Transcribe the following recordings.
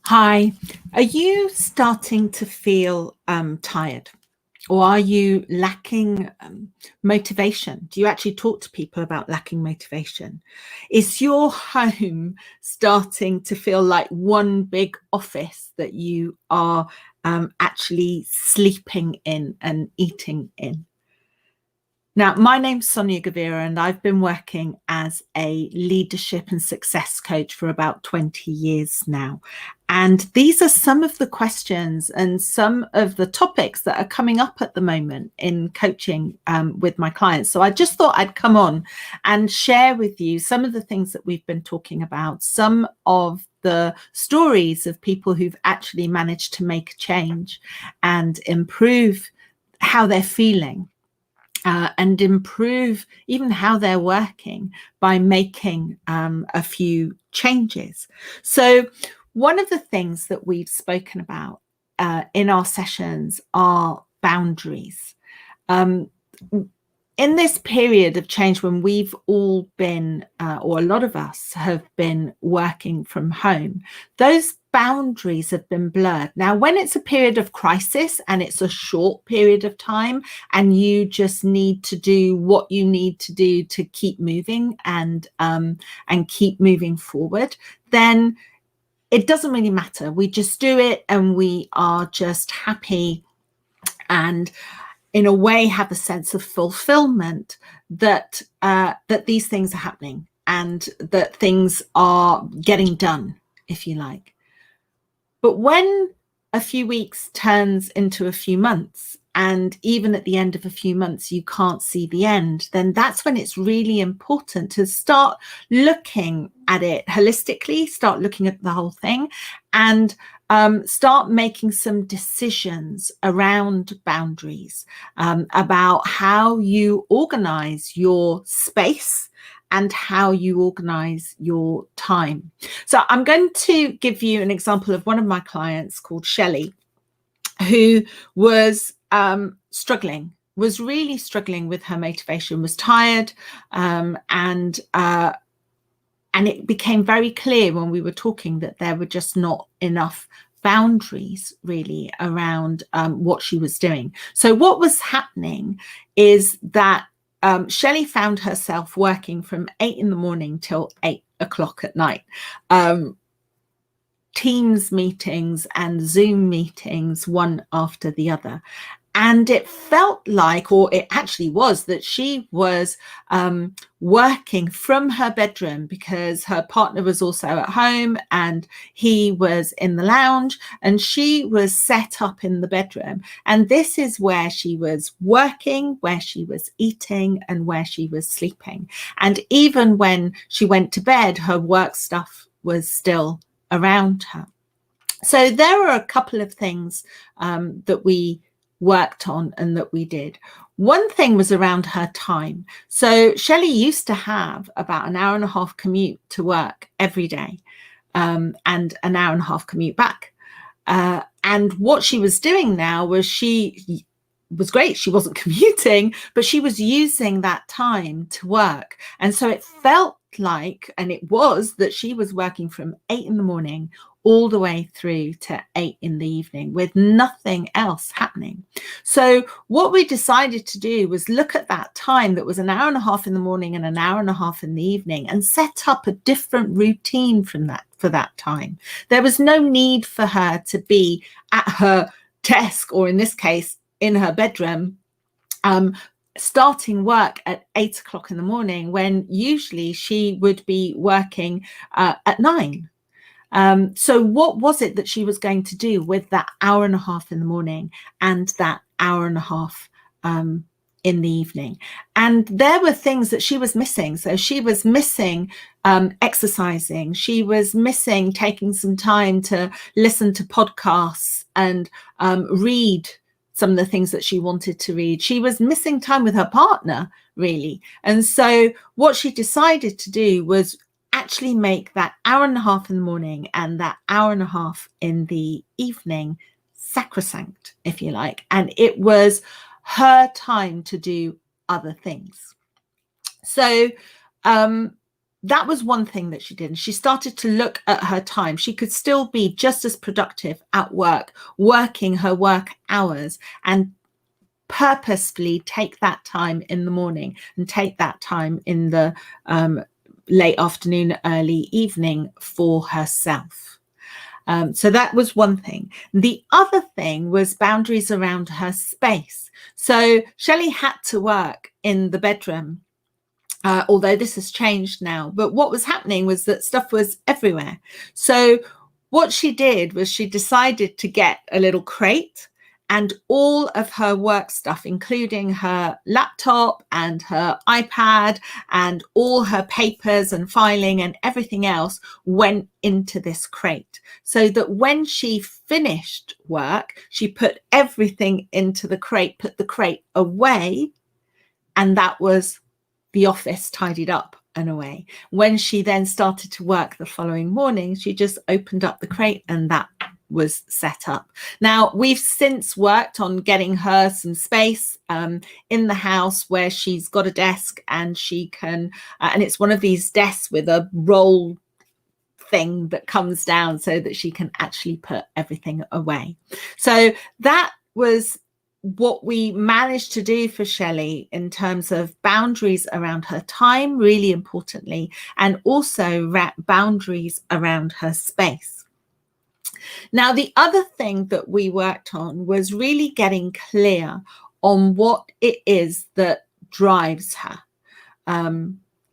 Hi, are you starting to feel tired, or are you lacking motivation? Do you actually talk to people about lacking motivation? Is your home starting to feel like one big office that you are actually sleeping in and eating in? Now, my name's Sonia Gavira, and I've been working as a leadership and success coach for about 20 years now. And these are some of the questions and some of the topics that are coming up at the moment in coaching with my clients. So I just thought I'd come on and share with you some of the things that we've been talking about, some of the stories of people who've actually managed to make a change and improve how they're feeling. And improve even how they're working by making a few changes. So one of the things that we've spoken about in our sessions are boundaries. In this period of change, when we've all been, or a lot of us have been working from home, those boundaries have been blurred. Now, when it's a period of crisis and it's a short period of time and you just need to do what you need to do to keep moving and keep moving forward, then it doesn't really matter. We just do it and we are just happy and in a way have a sense of fulfillment that that these things are happening and that things are getting done, if you like. But when a few weeks turns into a few months, and even at the end of a few months you can't see the end, then that's when it's really important to start looking at it holistically, start looking at the whole thing, and start making some decisions around boundaries, about how you organize your space and how you organize your time. So I'm going to give you an example of one of my clients called Shelley, who was was really struggling with her motivation, was tired, and it became very clear when we were talking that there were just not enough boundaries really around what she was doing. So what was happening is that Shelley found herself working from 8 in the morning till 8 o'clock at night. Teams meetings and Zoom meetings, one after the other. And it felt like, or it actually was, that she was working from her bedroom because her partner was also at home and he was in the lounge and she was set up in the bedroom. And this is where she was working, where she was eating, and where she was sleeping. And even when she went to bed, her work stuff was still around her. So there were a couple of things that we worked on and that we did. One thing was around her time. So Shelley used to have about an hour and a half commute to work every day, and an hour and a half commute back. And what she was doing now was she was great. She wasn't commuting, but she was using that time to work. And so it felt like, and it was, that she was working from 8 in the morning all the way through to 8 in the evening with nothing else happening. So what we decided to do was look at that time that was an hour and a half in the morning and an hour and a half in the evening and set up a different routine from that for that time. There was no need for her to be at her desk, or in this case, in her bedroom, starting work at 8 o'clock in the morning when usually she would be working at 9. So what was it that she was going to do with that hour and a half in the morning and that hour and a half in the evening? And there were things that she was missing. So she was missing exercising. She was missing taking some time to listen to podcasts and read some of the things that she wanted to read. She was missing time with her partner, really. And so what she decided to do was actually make that hour and a half in the morning and that hour and a half in the evening sacrosanct, if you like. And it was her time to do other things. So that was one thing that she did. And she started to look at her time. She could still be just as productive at work, working her work hours, and purposefully take that time in the morning and take that time in the late afternoon, early evening for herself. So that was one thing. The other thing was boundaries around her space. So Shelley had to work in the bedroom, although this has changed now. But what was happening was that stuff was everywhere. So what she did was she decided to get a little crate, and all of her work stuff, including her laptop and her iPad and all her papers and filing and everything else, went into this crate, so that when she finished work, she put everything into the crate, put the crate away, and that was the office tidied up and away. When she then started to work the following morning, she just opened up the crate and that was set up. Now, we've since worked on getting her some space in the house where she's got a desk and she can, and it's one of these desks with a roll thing that comes down so that she can actually put everything away. So that was what we managed to do for Shelley in terms of boundaries around her time, really importantly, and also boundaries around her space. Now, the other thing that we worked on was really getting clear on what it is that drives her.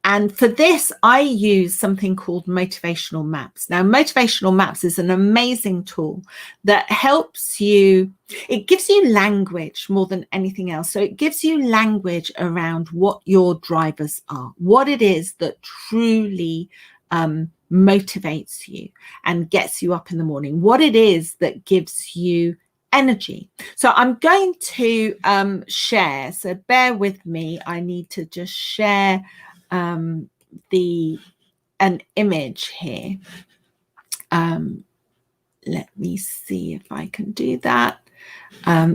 And for this, I use something called motivational maps. Now, motivational maps is an amazing tool that helps you, it gives you language more than anything else. So it gives you language around what your drivers are, what it is that truly motivates you and gets you up in the morning, what it is that gives you energy. So I'm going to share, so bear with me, I need to just share an image here. Let me see if I can do that.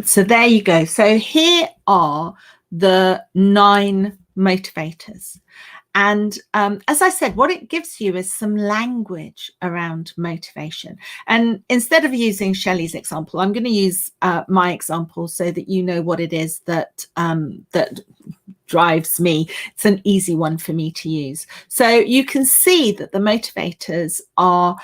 So there you go. So here are the 9 motivators. And as I said, what it gives you is some language around motivation. And instead of using Shelley's example, I'm going to use my example so that you know what it is that that drives me. It's an easy one for me to use. So you can see that the motivators are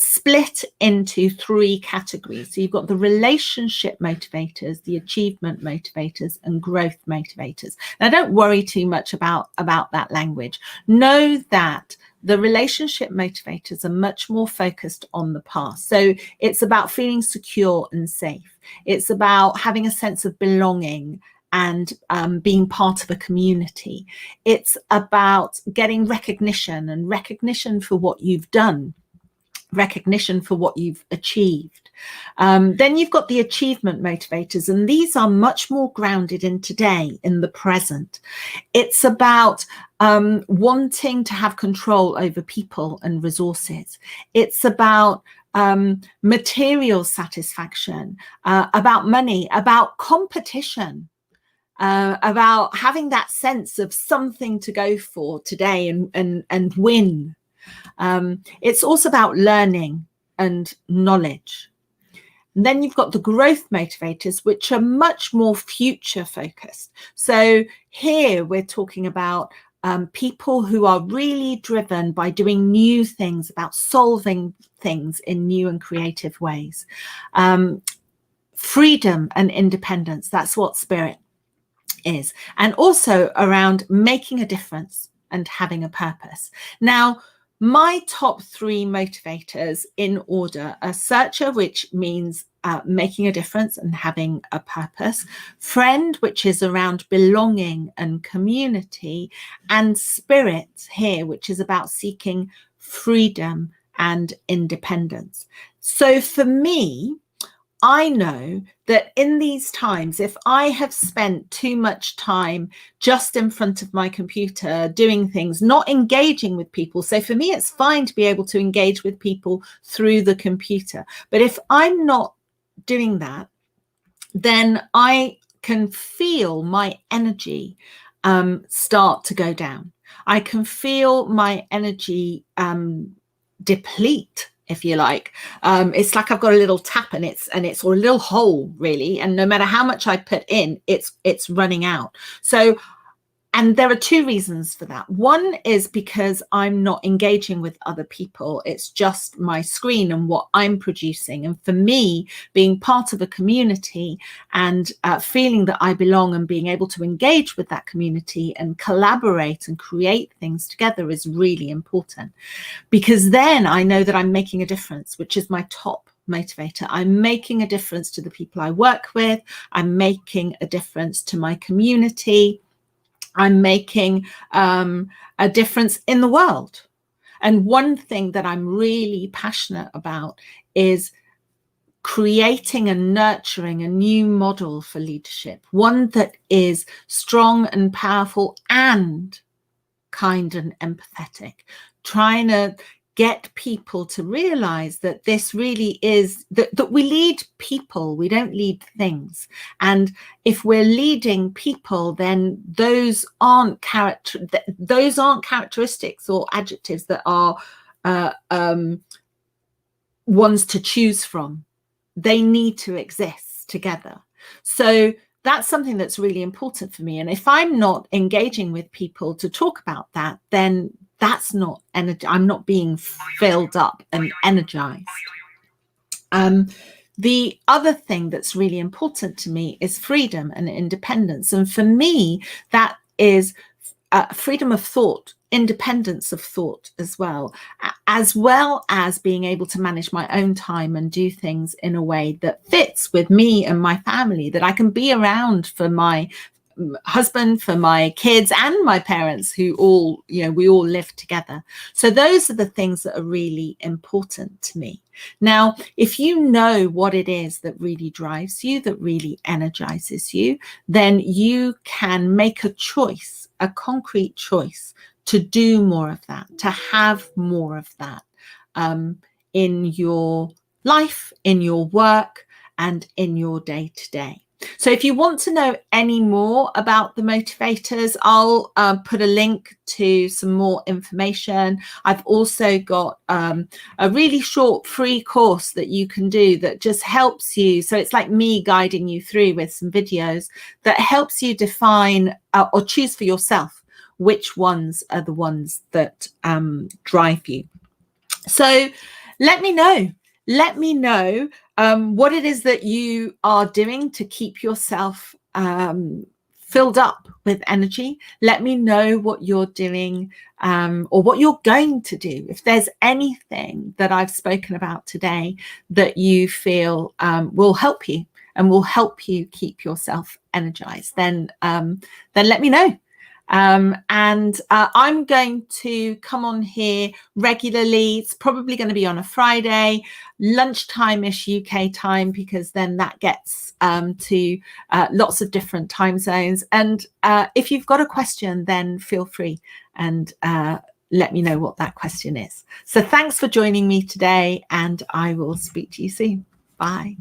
split into 3 categories. So you've got the relationship motivators, the achievement motivators, and growth motivators. Now, don't worry too much about that language. Know that the relationship motivators are much more focused on the past. So it's about feeling secure and safe. It's about having a sense of belonging and being part of a community. It's about getting recognition, and recognition for what you've done, recognition for what you've achieved. Then you've got the achievement motivators, and these are much more grounded in today, in the present. It's about wanting to have control over people and resources. It's about material satisfaction, about money, about competition, about having that sense of something to go for today and win. It's also about learning and knowledge. And then you've got the growth motivators, which are much more future focused. So here we're talking about people who are really driven by doing new things, about solving things in new and creative ways. Freedom and independence, that's what spirit is. And also around making a difference and having a purpose. Now, my top 3 motivators in order are searcher, which means making a difference and having a purpose, friend, which is around belonging and community, and spirit here, which is about seeking freedom and independence. So for me, I know that in these times, if I have spent too much time just in front of my computer doing things, not engaging with people. So for me, it's fine to be able to engage with people through the computer. But if I'm not doing that, then I can feel my energy start to go down. I can feel my energy deplete, if you like. It's like I've got a little tap, and it's or a little hole, really. And no matter how much I put in, it's running out. So, and there are two reasons for that. One is because I'm not engaging with other people. It's just my screen and what I'm producing. And for me, being part of a community and feeling that I belong and being able to engage with that community and collaborate and create things together is really important, because then I know that I'm making a difference, which is my top motivator. I'm making a difference to the people I work with. I'm making a difference to my community. I'm making a difference in the world. And one thing that I'm really passionate about is creating and nurturing a new model for leadership, one that is strong and powerful and kind and empathetic, trying to get people to realize that this really is that we lead people, we don't lead things. And if we're leading people, then those aren't characteristics or adjectives that are ones to choose from. They need to exist together. So that's something that's really important for me. And if I'm not engaging with people to talk about that, then that's not energy. I'm not being filled up and energized. The other thing that's really important to me is freedom and independence. And for me, that is freedom of thought, independence of thought as well as being able to manage my own time and do things in a way that fits with me and my family, that I can be around for my husband, for my kids and my parents, who all, we all live together. So those are the things that are really important to me. Now, if you know what it is that really drives you, that really energizes you, then you can make a choice, a concrete choice, to do more of that, to have more of that in your life, in your work, and in your day-to-day. So if you want to know any more about the motivators, I'll put a link to some more information. I've also got a really short free course that you can do that just helps you. So it's like me guiding you through with some videos that helps you define or choose for yourself which ones are the ones that drive you. So let me know. Let me know what it is that you are doing to keep yourself filled up with energy. Let me know what you're doing or what you're going to do. If there's anything that I've spoken about today that you feel will help you and will help you keep yourself energized, then let me know. And I'm going to come on here regularly. It's probably going to be on a Friday, lunchtime-ish UK time, because then that gets to lots of different time zones. And if you've got a question, then feel free and let me know what that question is. So thanks for joining me today, and I will speak to you soon. Bye.